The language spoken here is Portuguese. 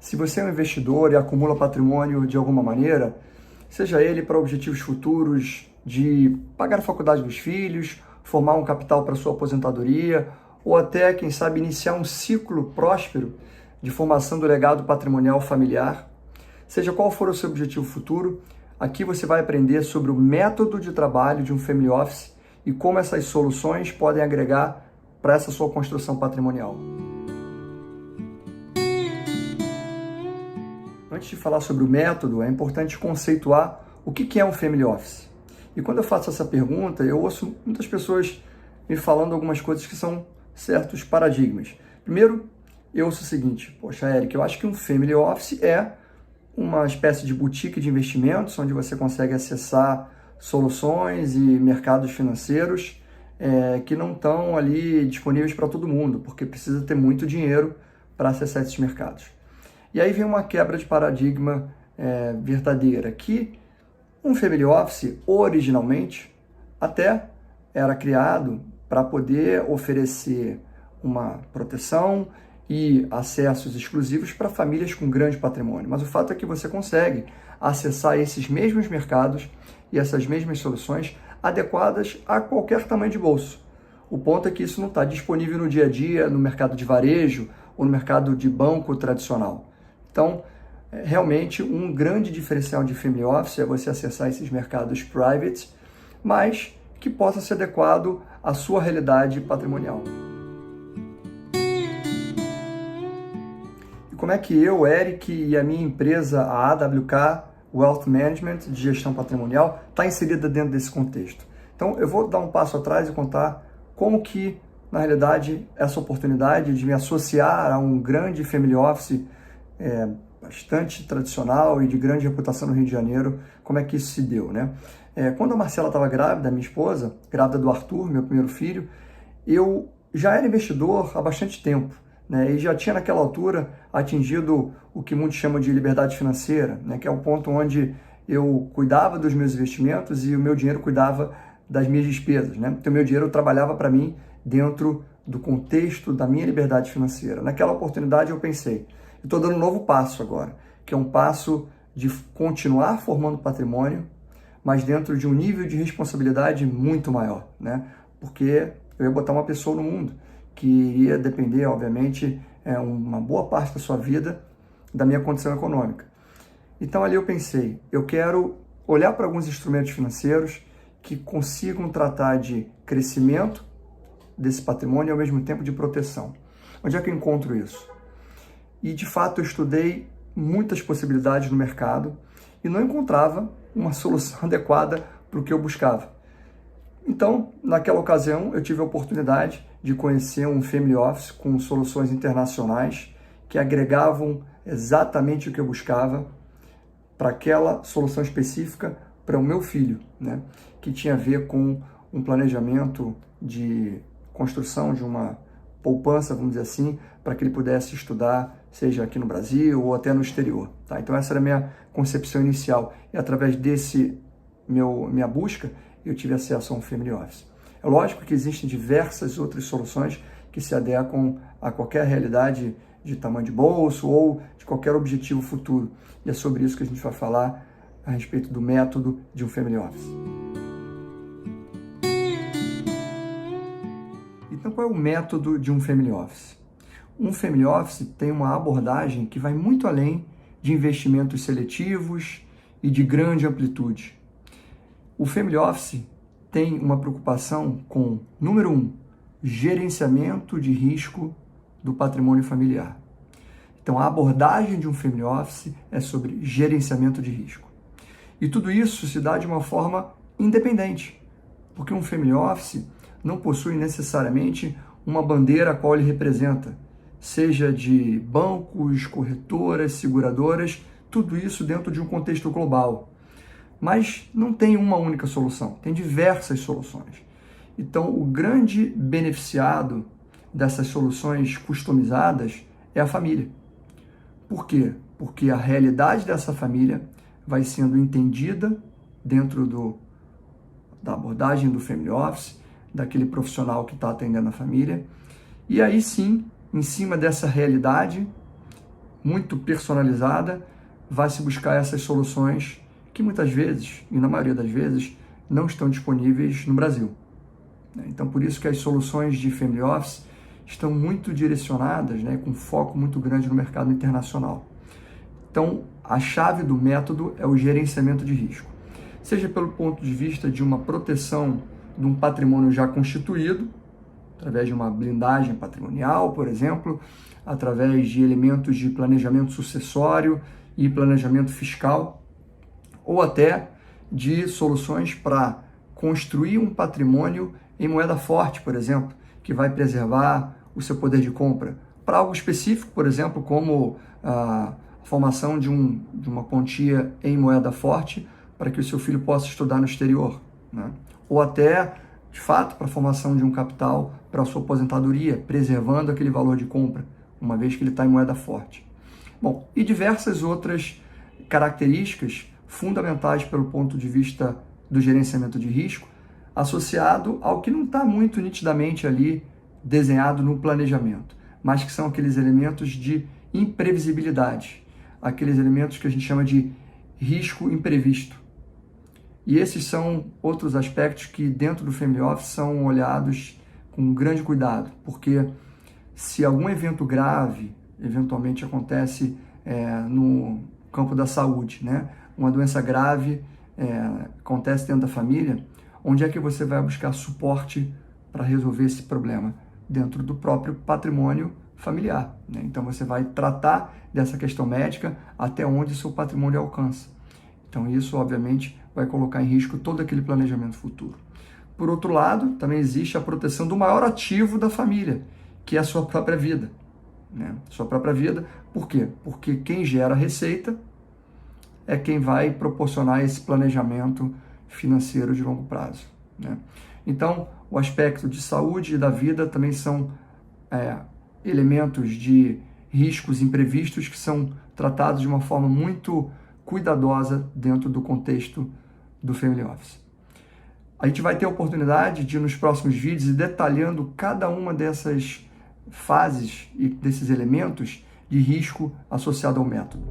Se você é um investidor e acumula patrimônio de alguma maneira, seja ele para objetivos futuros de pagar a faculdade dos filhos, formar um capital para sua aposentadoria, ou até, quem sabe, iniciar um ciclo próspero de formação do legado patrimonial familiar, seja qual for o seu objetivo futuro, aqui você vai aprender sobre o método de trabalho de um family office e como essas soluções podem agregar para essa sua construção patrimonial. Antes de falar sobre o método, é importante conceituar o que é um family office. E quando eu faço essa pergunta, eu ouço muitas pessoas me falando algumas coisas que são certos paradigmas. Primeiro, eu ouço o seguinte: poxa, Eric, eu acho que um family office é uma espécie de boutique de investimentos, onde você consegue acessar soluções e mercados financeiros que não estão ali disponíveis para todo mundo, porque precisa ter muito dinheiro para acessar esses mercados. E aí vem uma quebra de paradigma verdadeira, que um family office, originalmente, até era criado para poder oferecer uma proteção e acessos exclusivos para famílias com grande patrimônio. Mas o fato é que você consegue acessar esses mesmos mercados e essas mesmas soluções adequadas a qualquer tamanho de bolso. O ponto é que isso não está disponível no dia a dia, no mercado de varejo ou no mercado de banco tradicional. Então, realmente, um grande diferencial de family office é você acessar esses mercados private, mas que possa ser adequado à sua realidade patrimonial. E como é que eu, Eric, e a minha empresa, a AWK Wealth Management, de gestão patrimonial, está inserida dentro desse contexto? Então, eu vou dar um passo atrás e contar como que, na realidade, essa oportunidade de me associar a um grande family office bastante tradicional e de grande reputação no Rio de Janeiro, como é que isso se deu, né? Quando a Marcela estava grávida, minha esposa, grávida do Arthur, meu primeiro filho, eu já era investidor há bastante tempo, né? E já tinha naquela altura atingido o que muitos chamam de liberdade financeira, né? Que é o ponto onde eu cuidava dos meus investimentos e o meu dinheiro cuidava das minhas despesas, né? Então, o meu dinheiro trabalhava para mim dentro do contexto da minha liberdade financeira. Naquela oportunidade eu pensei, eu estou dando um novo passo agora, que é um passo de continuar formando patrimônio, mas dentro de um nível de responsabilidade muito maior, né? Porque eu ia botar uma pessoa no mundo que iria depender, obviamente, uma boa parte da sua vida da minha condição econômica. Então ali eu pensei, eu quero olhar para alguns instrumentos financeiros que consigam tratar de crescimento desse patrimônio e ao mesmo tempo de proteção. Onde é que eu encontro isso? E, de fato, eu estudei muitas possibilidades no mercado e não encontrava uma solução adequada para o que eu buscava. Então, naquela ocasião, eu tive a oportunidade de conhecer um family office com soluções internacionais que agregavam exatamente o que eu buscava para aquela solução específica para o meu filho, né? Que tinha a ver com um planejamento de construção de uma poupança, vamos dizer assim, para que ele pudesse estudar, seja aqui no Brasil ou até no exterior. Tá? Então essa era a minha concepção inicial. E através desse minha busca, eu tive acesso a um family office. É lógico que existem diversas outras soluções que se adequam a qualquer realidade de tamanho de bolso ou de qualquer objetivo futuro. E é sobre isso que a gente vai falar a respeito do método de um family office. Então, qual é o método de um family office? Um family office tem uma abordagem que vai muito além de investimentos seletivos e de grande amplitude. O family office tem uma preocupação com, número 1, gerenciamento de risco do patrimônio familiar. Então, a abordagem de um family office é sobre gerenciamento de risco. E tudo isso se dá de uma forma independente, porque um family office não possui necessariamente uma bandeira a qual ele representa, seja de bancos, corretoras, seguradoras, tudo isso dentro de um contexto global. Mas não tem uma única solução, tem diversas soluções. Então, o grande beneficiado dessas soluções customizadas é a família. Por quê? Porque a realidade dessa família vai sendo entendida dentro da abordagem do family office, daquele profissional que está atendendo a família. E aí sim, em cima dessa realidade, muito personalizada, vai se buscar essas soluções que muitas vezes, e na maioria das vezes, não estão disponíveis no Brasil. Então, por isso que as soluções de Family Office estão muito direcionadas, com foco muito grande no mercado internacional. Então, a chave do método é o gerenciamento de risco. Seja pelo ponto de vista de uma proteção de um patrimônio já constituído, através de uma blindagem patrimonial, por exemplo, através de elementos de planejamento sucessório e planejamento fiscal, ou até de soluções para construir um patrimônio em moeda forte, por exemplo, que vai preservar o seu poder de compra, para algo específico, por exemplo, como a formação de uma quantia em moeda forte para que o seu filho possa estudar no exterior, ou até, de fato, para a formação de um capital para a sua aposentadoria, preservando aquele valor de compra, uma vez que ele está em moeda forte. Bom, e diversas outras características fundamentais pelo ponto de vista do gerenciamento de risco, associado ao que não está muito nitidamente ali desenhado no planejamento, mas que são aqueles elementos de imprevisibilidade, aqueles elementos que a gente chama de risco imprevisto. E esses são outros aspectos que dentro do Family Office são olhados com grande cuidado, porque se algum evento grave eventualmente acontece no campo da saúde, uma doença grave acontece dentro da família, onde é que você vai buscar suporte para resolver esse problema? Dentro do próprio patrimônio familiar. Então você vai tratar dessa questão médica até onde o seu patrimônio alcança. Então isso, obviamente, vai colocar em risco todo aquele planejamento futuro. Por outro lado, também existe a proteção do maior ativo da família, que é a sua própria vida. Sua própria vida, por quê? Porque quem gera receita é quem vai proporcionar esse planejamento financeiro de longo prazo. Então, o aspecto de saúde e da vida também são elementos de riscos imprevistos que são tratados de uma forma muito cuidadosa dentro do contexto do Family Office. A gente vai ter a oportunidade de, nos próximos vídeos, ir detalhando cada uma dessas fases e desses elementos de risco associado ao método.